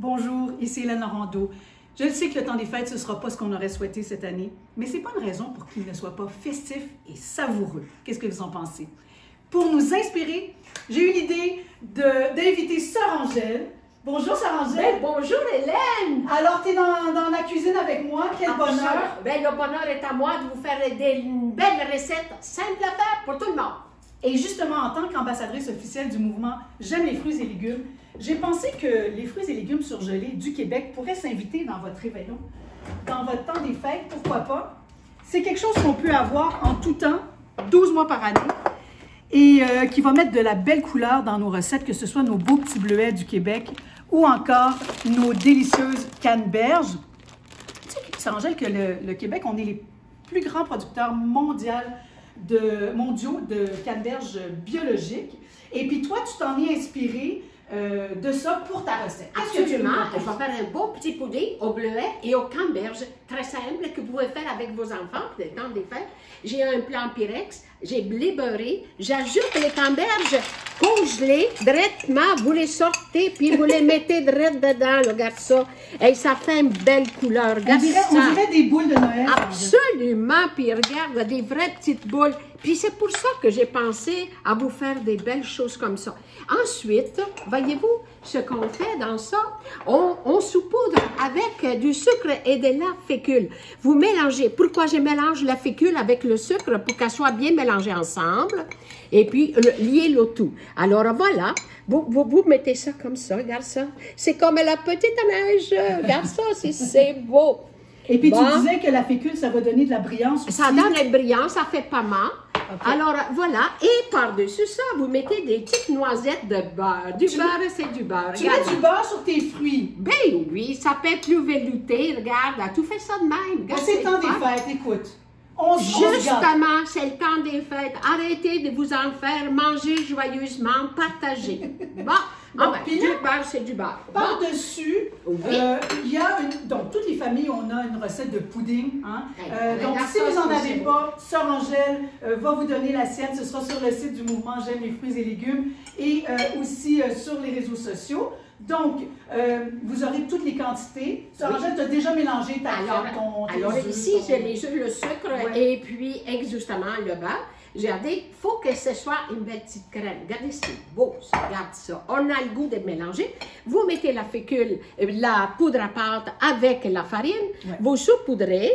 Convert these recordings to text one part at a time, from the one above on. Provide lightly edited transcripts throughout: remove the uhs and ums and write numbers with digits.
Bonjour, ici Hélène Laurando. Je sais que le temps des fêtes, ce ne sera pas ce qu'on aurait souhaité cette année, mais ce n'est pas une raison pour qu'il ne soit pas festif et savoureux. Qu'est-ce que vous en pensez? Pour nous inspirer, j'ai eu l'idée d'inviter Sœur Angèle. Bonjour Sœur Angèle. Bonjour Hélène. Alors, tu es dans la cuisine avec moi, quel bonheur. Le bonheur est à moi de vous faire des belles recettes simples à faire pour tout le monde. Et justement, en tant qu'ambassadrice officielle du mouvement J'aime les fruits et légumes, j'ai pensé que les fruits et légumes surgelés du Québec pourraient s'inviter dans votre réveillon, dans votre temps des fêtes, pourquoi pas. C'est quelque chose qu'on peut avoir en tout temps, 12 mois par année, et qui va mettre de la belle couleur dans nos recettes, que ce soit nos beaux petits bleuets du Québec ou encore nos délicieuses canneberges. Tu sais, Angèle, que le Québec, on est les plus grands producteurs mondiaux de canneberges biologiques. Et puis toi, tu t'en es inspiré de ça pour ta recette. Absolument. Je vais faire un beau petit pudding au bleuet et au canneberge, très simple, que vous pouvez faire avec vos enfants pour le temps des fêtes. J'ai un plan Pyrex, j'ai blé beurré, j'ajoute les canneberges congelées, directement, vous les sortez, puis vous les mettez direct dedans, regarde ça. Et ça fait une belle couleur, regarde ça. On dirait des boules de Noël. Absolument, puis regarde, des vraies petites boules. Puis c'est pour ça que j'ai pensé à vous faire des belles choses comme ça. Ensuite, voyez-vous, ce qu'on fait dans ça, on saupoudre avec du sucre et de la fécule. Vous mélangez. Pourquoi je mélange la fécule avec le sucre? Pour qu'elle soit bien mélangée ensemble. Et puis, lier le tout. Alors voilà, vous mettez ça comme ça, regarde ça. C'est comme la petite neige. Regarde ça, c'est beau. Et puis tu disais que la fécule, ça va donner de la brillance aussi. Ça donne la brillance, ça fait pas mal. Okay. Alors voilà, et par-dessus ça, vous mettez des petites noisettes de beurre. Du beurre, c'est du beurre. Tu mets du beurre sur tes fruits? Ben oui, ça peut être plus velouté, regarde, tout fait ça de même. C'est le temps des fêtes, écoute. Justement, c'est le temps des fêtes. Arrêtez de vous en faire, mangez joyeusement, partagez. Puis du beurre, c'est du beurre. Par-dessus, il y a donc toutes les familles, on a une recette de pudding. Hein? Donc si vous n'en avez pas, Sœur Angèle va vous donner la sienne. Ce sera sur le site du mouvement J'aime les fruits et légumes et aussi sur les réseaux sociaux. Donc, vous aurez toutes les quantités. Sœur Angèle, tu as déjà mélangé ta crème, Alors ici, j'ai le sucre et puis justement le beurre. Regardez, il faut que ce soit une belle petite crème. Regardez, c'est beau, regarde ça. On a le goût de mélanger. Vous mettez la fécule, la poudre à pâte avec la farine, vous saupoudrez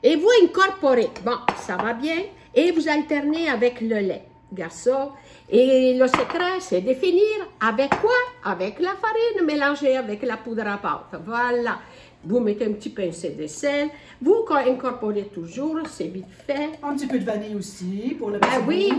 et vous incorporez. Bon, ça va bien. Et vous alternez avec le lait. Regarde ça. Et le secret, c'est de finir avec quoi? Avec la farine mélangée avec la poudre à pâte. Voilà. Vous mettez un petit pincé de sel. Vous incorporez toujours, c'est vite fait. Un petit peu de vanille aussi pour le oui.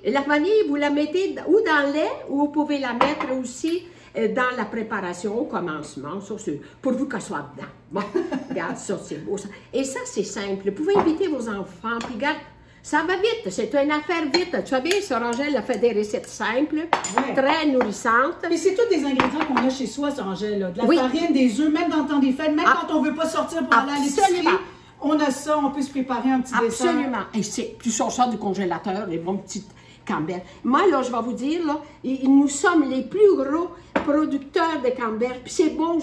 La vanille, vous la mettez ou dans le lait ou vous pouvez la mettre aussi dans la préparation au commencement, ça, pour vous qu'elle soit dedans. Bon, regarde ça, c'est beau ça. Et ça, c'est simple. Vous pouvez inviter vos enfants, puis regarde, ça va vite, c'est une affaire vite. Tu vois bien, Sœur Angèle a fait des recettes simples, très nourrissantes. Et c'est tous des ingrédients qu'on a chez soi, Sœur Angèle. De la farine, des œufs, même dans le temps des fêtes, même quand on ne veut pas sortir pour aller à l'épicerie, on a ça, on peut se préparer un petit dessert. Absolument. Et c'est plus on sort du congélateur, les bons petites camemberts. Moi, là, je vais vous dire, là, nous sommes les plus gros producteurs de camemberts. Puis c'est bon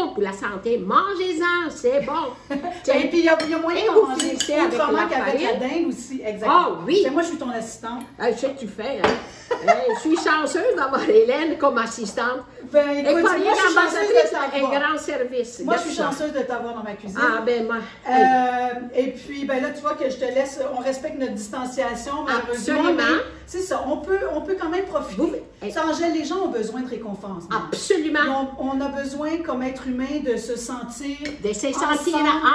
pour la santé. Mangez-en, c'est bon. Et puis il y a moyen de manger autrement qu'avec la dinde aussi. Exactement. Oh oui. Moi, je suis ton assistante. Je sais que tu fais, hein? Je suis chanceuse d'avoir Hélène comme assistante. Ben, écoute, moi, je suis chanceuse de t'avoir. Un grand service. Moi, je suis chanceuse de t'avoir dans ma cuisine. Ah, ben moi. Et puis, ben là, tu vois que je te laisse, on respecte notre distanciation, malheureusement. Absolument. C'est ça, on peut quand même profiter. Sœur Angèle, les gens ont besoin de réconfort. Absolument. On a besoin, comme être humain, de se sentir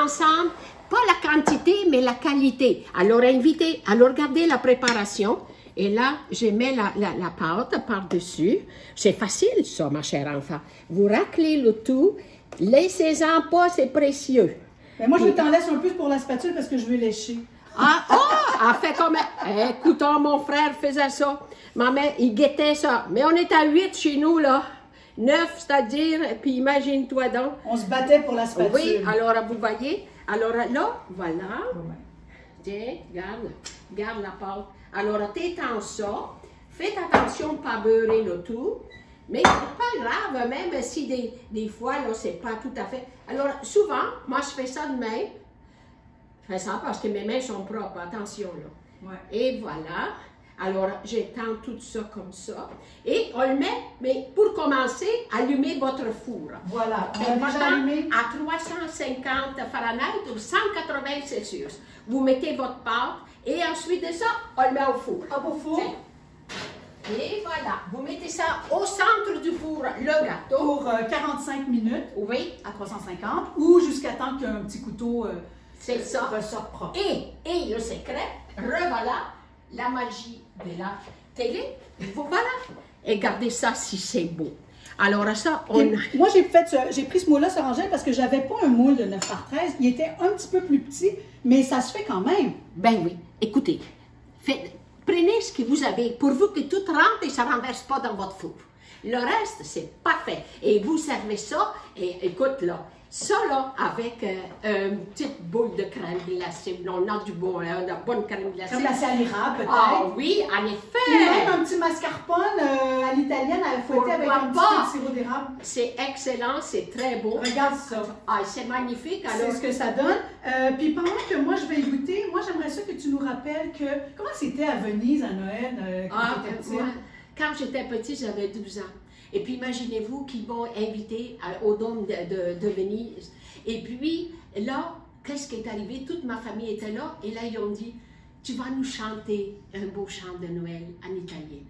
ensemble. Pas la quantité, mais la qualité. Alors, invitez, alors regardez la préparation. Et là, je mets la pâte par-dessus. C'est facile, ça, ma chère enfant. Vous raclez le tout. Laissez-en pas, c'est précieux. Mais moi, je t'en laisse un peu pour la spatule parce que je veux lécher. Elle fait comme... Écoute, mon frère faisait ça. Maman, il guettait ça. Mais on est à 8 chez nous, là. 9, c'est-à-dire, puis imagine-toi donc. On se battait pour la spatule. Oui, alors vous voyez. Alors là, voilà. Tiens, garde la pâte. Alors, t'étends ça. Faites attention de ne pas beurrer le tout. Mais pas grave, même si des fois, là, c'est pas tout à fait. Alors, souvent, moi, je fais ça de main. Je fais ça parce que mes mains sont propres, attention, là. Ouais. Et voilà. Alors, j'étends tout ça comme ça. Et on le met, mais pour commencer, allumez votre four. Voilà, on va déjà allumer. À 350 Fahrenheit ou 180 Celsius. Vous mettez votre pâte et ensuite de ça, on le met au four. Hop au four. Et voilà, vous mettez ça au centre du four, le gâteau. Pour 45 minutes. Oui. À 350 ou jusqu'à temps qu'un petit couteau c'est ça. ressorte propre. Et le secret, revoilà la magie de la télé. Voilà. Et gardez ça si c'est beau. Alors ça, Moi, j'ai pris ce moule-là sur Angèle parce que j'avais pas un moule de 9 par 13. Il était un petit peu plus petit, mais ça se fait quand même. Ben oui. Écoutez, prenez ce que vous avez, pourvu que tout rentre et ça ne renverse pas dans votre four. Le reste, c'est parfait. Et vous servez ça, et écoute là, ça là, avec une petite boule de crème glacée. On a de la bonne crème glacée. Crème glacée à l'érable, peut-être. Ah oui, en Et effet. même un petit mascarpone à l'italienne à la fouetter avec un petit peu de sirop d'érable. C'est excellent, c'est très beau. Regarde ça. Ah, c'est magnifique. C'est Alors, ce que ça donne. Puis pendant que moi je vais y goûter, moi j'aimerais ça que tu nous rappelles que comment c'était à Venise à Noël quand tu étais petite? moi, quand j'étais petite, j'avais 12 ans. Et puis imaginez-vous qu'ils m'ont invité au Dôme de Venise. Et puis là, qu'est-ce qui est arrivé? Toute ma famille était là. Et là, ils ont dit, tu vas nous chanter un beau chant de Noël en italien.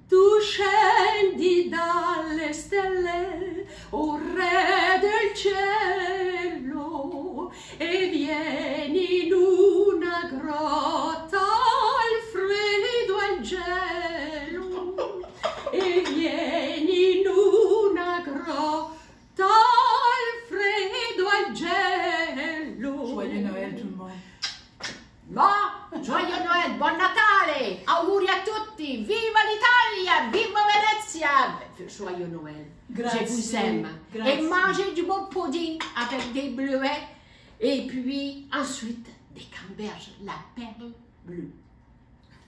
Tu scendi dalle stelle, o re del cielo, e vieni in una grotta al freddo al gelo, e vieni in una grotta al freddo al gelo. Joyeux Noël tout le monde. Bon, joyeux Noël, buon Natale, auguri a tutti, viva l'Italia, viva Venezia, joyeux Noël, Grazie. je vous aime. Grazie. Et mangez du bon pudding avec des bleuets, et puis ensuite des canneberges, la perle bleue.